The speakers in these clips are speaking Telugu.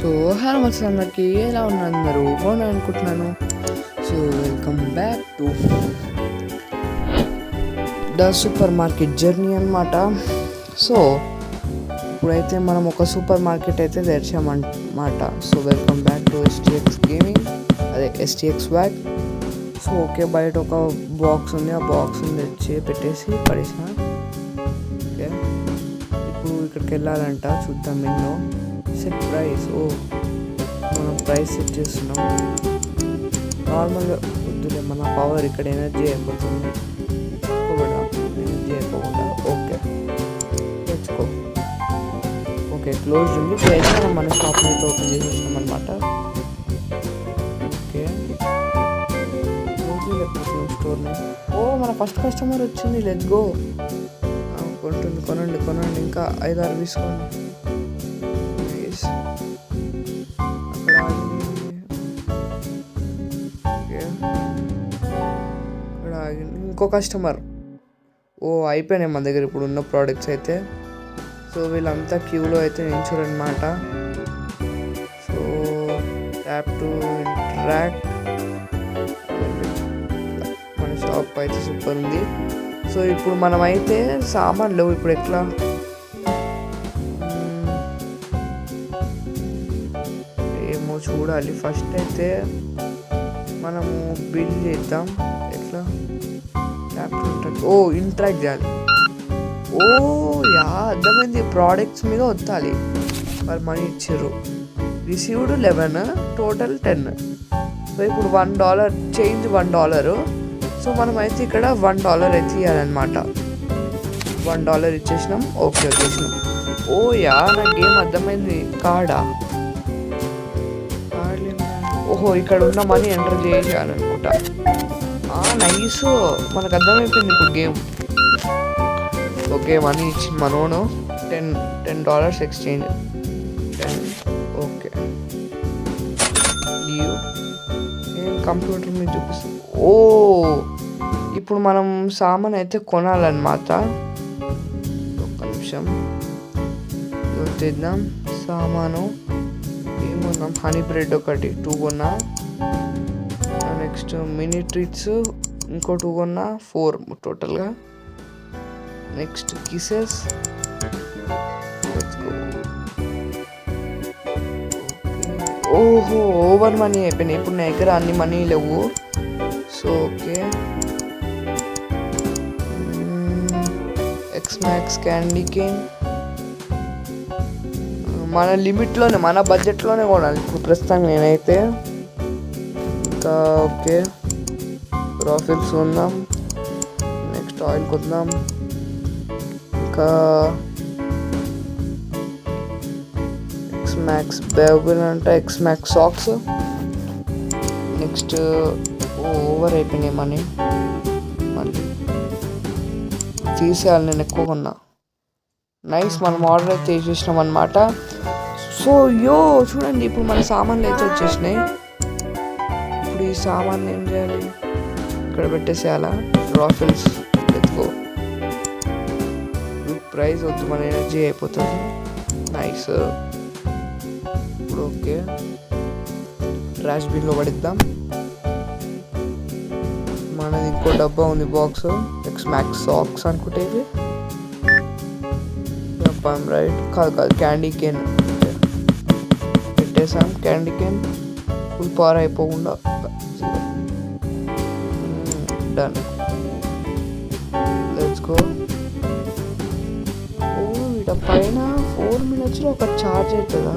సో హలో మచ్ అందరికి ఎలా ఉన్నారు అందరూ బాగున్నారు అనుకుంటున్నాను. So welcome back to the super market journey అన్నమాట. సో ఇప్పుడైతే మనం ఒక సూపర్ మార్కెట్ అయితే తెరిచామన్నమాట. So welcome back to STX gaming, అదే STX వ్యాగ్. సో ఓకే, బయట ఒక బాక్స్ ఉంది, ఆ బాక్స్ని తెచ్చి పెట్టేసి పడేసిన. ఓకే, ఇప్పుడు ఇక్కడికి వెళ్ళాలంట, చూద్దాం ఎన్నో సెట్ ప్రైస్. ఓ మనం ప్రైస్ సెట్ చేస్తున్నాం. నార్మల్గా వద్దులే, మన పవర్ ఇక్కడ ఎనర్జీ అయిపోతుంది, ఎనర్జీ అయిపోకుండా. ఓకే తెచ్చుకో. ఓకే క్లోజ్ ఉంది. ఇప్పుడైతే మనం మన షాప్ని అయితే ఓపెన్ చేసేస్తాం అనమాట. Okay close లేకపోతుంది స్టోర్ని. ఓ మన ఫస్ట్ కస్టమర్ వచ్చింది, లెట్స్ గో. కొంటుంది, కొనండి కొనండి, ఇంకా 5-6 తీసుకోండి. ఇంకో కస్టమర్. ఓ అయిపోయినాయి మన దగ్గర ఇప్పుడు ఉన్న ప్రోడక్ట్స్ అయితే. సో వీళ్ళంతా క్యూలో అయితే నించురన్నమాట. So tap to interact. మన షాప్ అయితే సూపర్ ఉంది. సో ఇప్పుడు మనం అయితే సామాన్లు ఇప్పుడు ఎట్లా ఏమో చూడాలి. ఫస్ట్ అయితే మనము బిల్ చేద్దాం. ఎట్లా ఓ ఇంట్రాక్ట్ చేయాలి. ఓ యా అర్థమైంది, ప్రోడక్ట్స్ మీద వత్తాలి. వాళ్ళు మనీ ఇచ్చారు. Received 11, total 10. సో ఇప్పుడు $1 చేంజ్ $1. సో మనం అయితే ఇక్కడ $1 అయితే ఇవ్వాలన్నమాట. $1 ఇచ్చేసినాం. ఓకే వచ్చేసినాం. ఓ యా నాకు ఏం అర్థమైంది, కార్డా. ఓహో ఇక్కడ ఉన్న మనీ ఎంటర్ చేయాలనుకుంటా. నైస్, మనకు అర్థమైపోయింది ఇప్పుడు గేమ్. ఓకే మనీ ఇచ్చింది మనోను. $10 ఎక్స్చేంజ్ 10. Okay leave. నేను కంప్యూటర్ మీద చూపిస్తాను. ఓ ఇప్పుడు మనం సామాన్ అయితే కొనాలన్నమాట. ఒక్క నిమిషం తెద్దాం. సామాను ఏమున్నాం, హనీ బ్రెడ్ ఒకటి 2 కొన్నా. నెక్స్ట్ మినీ ట్రీట్స్ ఇంకో 2 కొన్నా, 4 టోటల్గా. Next kisses. ఓహో ఓవర్ మనీ అయిపోయినాయి. ఇప్పుడు నా దగ్గర అన్ని మనీ లేవు. సో ఓకే ఎక్స్మాక్స్ క్యాండీ కేన్ మన లిమిట్లోనే, మన బడ్జెట్లోనే కొనాలి ఇప్పుడు ప్రస్తుతానికి నేనైతే. ఇంకా ఓకే రాఫిల్స్ కొందాం. నెక్స్ట్ ఆయిల్ కొందాం. ఇంకా ఎక్స్మాక్స్ బేబుల్ అంట, ఎక్స్మాక్స్ సాక్స్. నెక్స్ట్ ఓవర్ అయిపోయినాయి మనీ, మళ్ళీ తీసేయాలి. నేను ఎక్కువ కొన్నా. నైస్, మనం ఆర్డర్ అయితే చేసేసినాం అనమాట. సో చూడండి ఇప్పుడు మన సామాన్లు అయితే వచ్చేసినాయి. ఇప్పుడు ఈ సామాన్ ఏం చేయాలి, ఇక్కడ పెట్టేసేయాలా. రాఫిల్స్ ఎత్తుకో. ప్రైస్ వద్దు, మన ఎనర్జీ అయిపోతుంది. నైస్. ఇప్పుడు ఓకే ట్రాష్ బిన్లో పడిద్దాం. మనది ఇంకో డబ్బా ఉంది, బాక్స్. ఎక్స్మాక్స్ సాక్స్ అనుకుంటే ఇవి. రైట్ కాదు క్యాండీ కేన్ పెట్టేసాం. క్యాండీ కేన్ ఫుల్ పవర్ అయిపోకుండా డన్. Let's go. వీట పైన 4 minutesలో ఒక ఛార్జ్ అవుతుందా?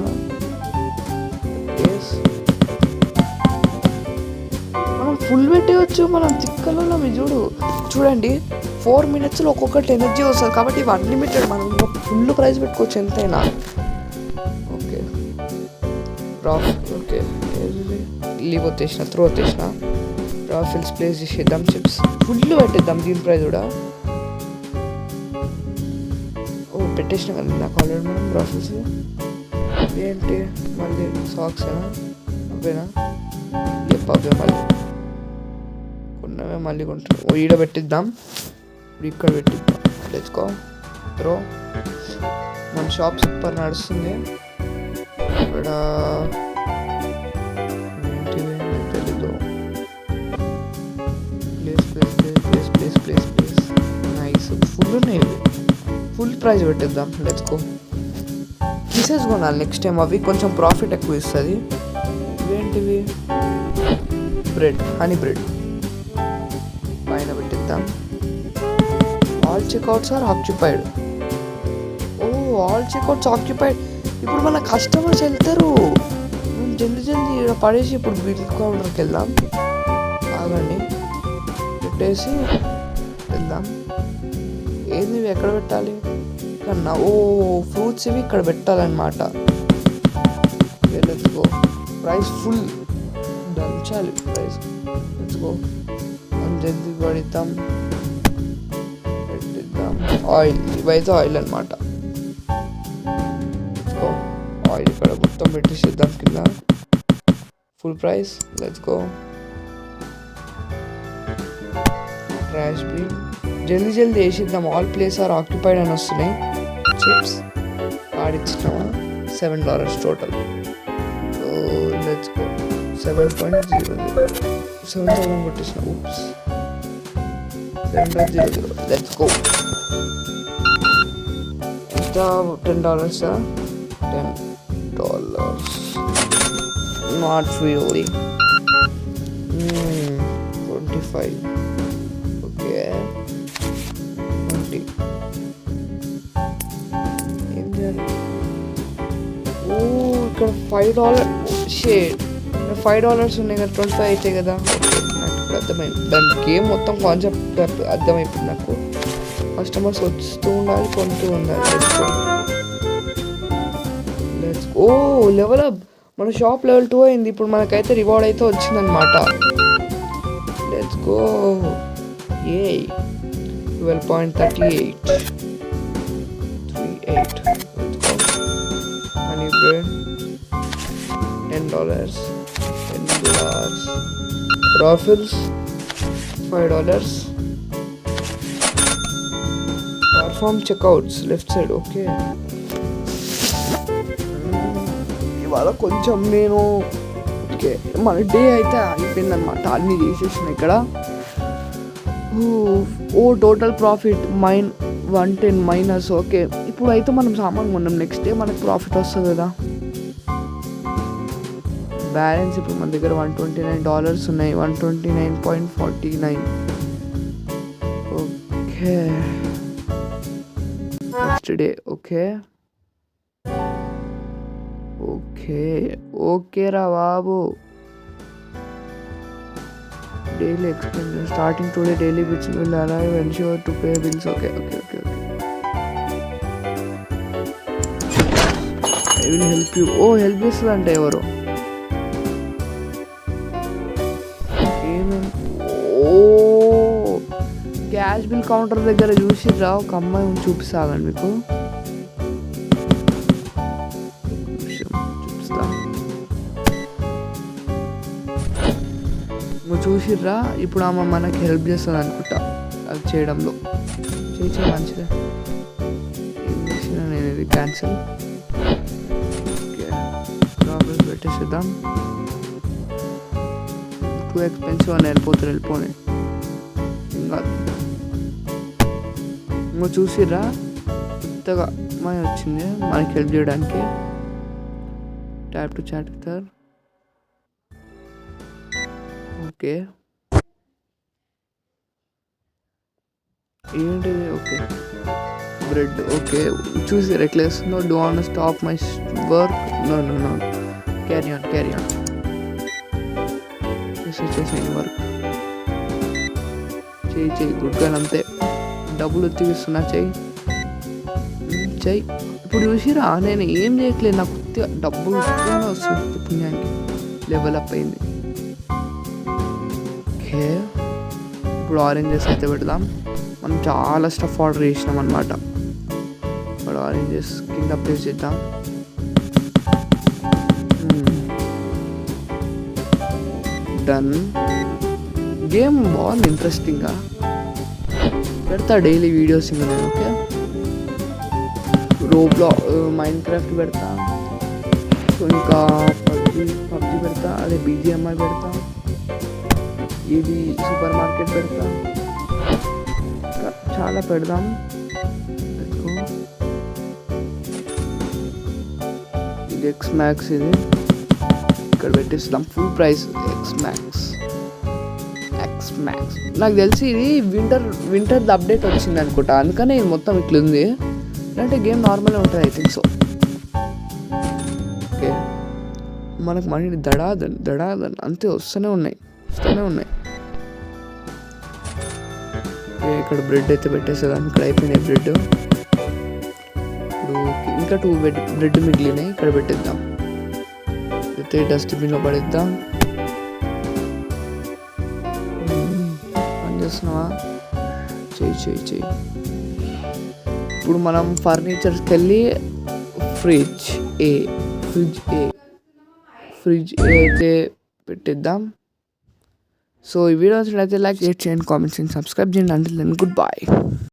మనం ఫుల్ పెట్టేయచ్చు. మనం తిక్కలలో చూడండి 4 minutesలో ఒక్కొక్కటి ఎనర్జీ వస్తుంది. కాబట్టి ఇవి అన్లిమిటెడ్. మనం ఫుల్ ప్రైస్ పెట్టుకోవచ్చు ఎంతైనా. ఓకే ఓకే లీవ్ వచ్చేసిన, త్రో వచ్చేసిన. రాఫిల్స్ ప్లేస్ చేసేద్దాం. చిప్స్ ఫుల్ పెట్టేద్దాం. దీని ప్రైస్ కూడా పెట్టేసిన కదా నాకు ఆల్రెడీ. మనం రాఫిల్స్ ఏంటి మళ్ళీ సాక్స్ అవేనా? అవే మళ్ళీ కొన్నవే మళ్ళీ కొంటాం. ఈడ పెట్టిద్దాం. ఇక్కడ పెట్టిద్దాం. తెచ్చుకో త్రో. మన షాప్ సూపర్ నడుస్తుంది. ఇక్కడ ఏంటివి తెలీదు. Place nice. ఫుల్ ఉన్నాయి, ఫుల్ ప్రైస్ పెట్టిద్దాం. Let's go. పీసెస్ కొనాలి నెక్స్ట్ టైం, అవి కొంచెం ప్రాఫిట్ ఎక్కువ ఇస్తుంది. ఇవేంటివి? బ్రెడ్, హనీ బ్రెడ్ పైన పెట్టిద్దాం. All checkouts are occupied. Oh, all checkouts occupied. ఇప్పుడు మన కస్టమర్స్ వెళ్తారు. జల్దీ ఇక్కడ పడేసి ఇప్పుడు బిల్ కౌంటర్కి వెళ్దాం. ఆగండి, పెట్టేసి వెళ్దాం. ఏంది ఇవి ఎక్కడ పెట్టాలి? కన్నా ఓ ఫ్రూట్స్ ఇవి ఇక్కడ పెట్టాలన్నమాట. Let's go. ప్రైస్ ఫుల్ దంచాలి ప్రైస్. Let's go. జల్దీ పడిద్దాం, పెట్టిద్దాం. ఆయిల్, ఇవైతే ఆయిల్ అనమాట. ఆయిల్ ఇక్కడ మొత్తం పెట్టేసిద్దాం కింద. Full price. Let's go. Trash bin జల్దీ వేసిద్దాం. ఆల్ ప్లేస్ ఆర్ ఆక్యుపైడ్ అని వస్తున్నాయి. చిప్స్ కార్డ్ ఇచ్చినామా? $7 టోటల్. Let's go. 7.00 7,000 కొట్టేసిన. ఊప్స్. 7.00. Let's go. ఎంత? $10. $10 నాట్ రియల్లీ. 25. ఓకే, 20. ఏం చేయాలి? ఓ, ఇక్కడ $5 షేడ్. $5 ఉన్నాయి కదా, 25 అయితే కదా. నాకు ఇప్పుడు అర్థమైంది. దాని గేమ్ మొత్తం కాన్సెప్ట్ అర్థమైపోయింది నాకు. కస్టమర్స్ వస్తూ ఉండాలి, కొంటూ ఉండాలి. ఓ, లెవెల్ అప్. మన షాప్ level 2 అయింది. ఇప్పుడు మనకైతే రివార్డ్ అయితే వచ్చిందనమాట. Let's go. A 12.38 38. Let's go. Honey bread $10. Raffles $5. Perform checkouts left side. Okay, ఇవాళ కొంచెం నేను ఓకే మన డే అయితే అయిపోయింది అనమాట. అన్నీ చేసేసిన ఇక్కడ. ఓ, టోటల్ ప్రాఫిట్ -110. ఓకే, ఇప్పుడు అయితే మనం సామాన్ కొన్నాం. నెక్స్ట్ డే మనకు ప్రాఫిట్ వస్తుంది కదా. బ్యాలెన్స్ ఇప్పుడు మన దగ్గర $129 ఉన్నాయి. 129.49. Okay, next day. Okay okay okay రా బాబు. Daily expenses starting today. Daily bills will arrive. Ensure to pay bills. Okay okay okay okay. I will help you. Oh, help చేస్తుందంటే ఎవరు? ఓ, క్యాష్ బిల్ కౌంటర్ దగ్గర చూసిర్రా ఒక అమ్మాయి చూపిస్తాగండి మీకు. చూపిస్తా. చూసిర్రా? ఇప్పుడు ఆమె మనకి హెల్ప్ చేస్తుంది అనుకుంటా అది చేయడంలో. చేసే మంచిదే. ఏం చేసినా నేను ఇది క్యాన్సిల్. ఓకే, ప్రాబ్లమ్స్ పెట్టేసేద్దాం. టూ ఎక్స్పెన్సివ్ అని వెళ్ళిపోనే ఇంకా. చూసిర్రా? కొత్తగా అమ్మాయి వచ్చింది మనకి హెల్ప్ చేయడానికి. Tap to chat with her. Okay, ఏంటిది? Okay, bread. ఓకే, చూసి reckless. No, do want stop my work. No no no, carry on చేసేసేయండి వర్క్. చెయ్యి గుడ్గా అంతే. డబ్బులు తీస్తున్నా, చెయ్యి. ఇప్పుడు చూసిరా నేను ఏం చేయట్లేదు. నాకు డబ్బులు వస్తుంది పుణ్యానికి. లెవెల్ అప్ అయింది. ఓకే, ఇప్పుడు ఆరెంజెస్ అయితే పెడదాం. మనం చాలా స్టఫ్ ఆర్డర్ చేసినాం అనమాట. ఇప్పుడు ఆరెంజెస్ కింద ప్లేస్ చేద్దాం. డన్. గేమ్ బాగుంది, ఇంట్రెస్టింగ్గా. పెడతా డైలీ వీడియోస్ ఇంకా నేను. ఓకే, రోబ్లా మైన్క్రాఫ్ట్ పెడతా. సో ఇంకా పబ్జి పెడతా, అదే BGMI పెడతా, ఇది సూపర్ మార్కెట్ పెడతా, ఇంకా చాలా పెడదాం. ఇది ఎక్స్మాక్స్, ఇది ఇక్కడ పెట్టిస్తాం ఫుల్ ప్రైస్ ఎక్స్మాక్స్. నాకు తెలిసి ఇది వింటర్ అప్డేట్ వచ్చింది అనుకుంటా, అందుకనే ఇది మొత్తం ఇట్లా ఉంది. అంటే గేమ్ నార్మల్గా ఉంటుంది, ఐ థింక్ సో. ఓకే, మనకు మనీ దడాదన్ అంతే వస్తూనే ఉన్నాయి. ఓకే, ఇక్కడ బ్రెడ్ అయితే పెట్టేసేదాన్ని, ఇక్కడ అయిపోయినాయి బ్రెడ్. ఇప్పుడు ఇంకా 2 బ్రెడ్ మిగిలినాయి, ఇక్కడ పెట్టేద్దాం. అయితే డస్ట్బిన్లో పడేద్దాం. చేస్తున్నావా? చెయ్యి. ఇప్పుడు మనం ఫర్నిచర్స్కి వెళ్ళి ఫ్రిడ్జ్ ఏ అయితే పెట్టిద్దాం. సో ఈ వీడియో నచ్చినట్లయితే లైక్ చేయండి, కామెంట్ చేయండి, సబ్స్క్రైబ్ చేయండి. Until then good bye.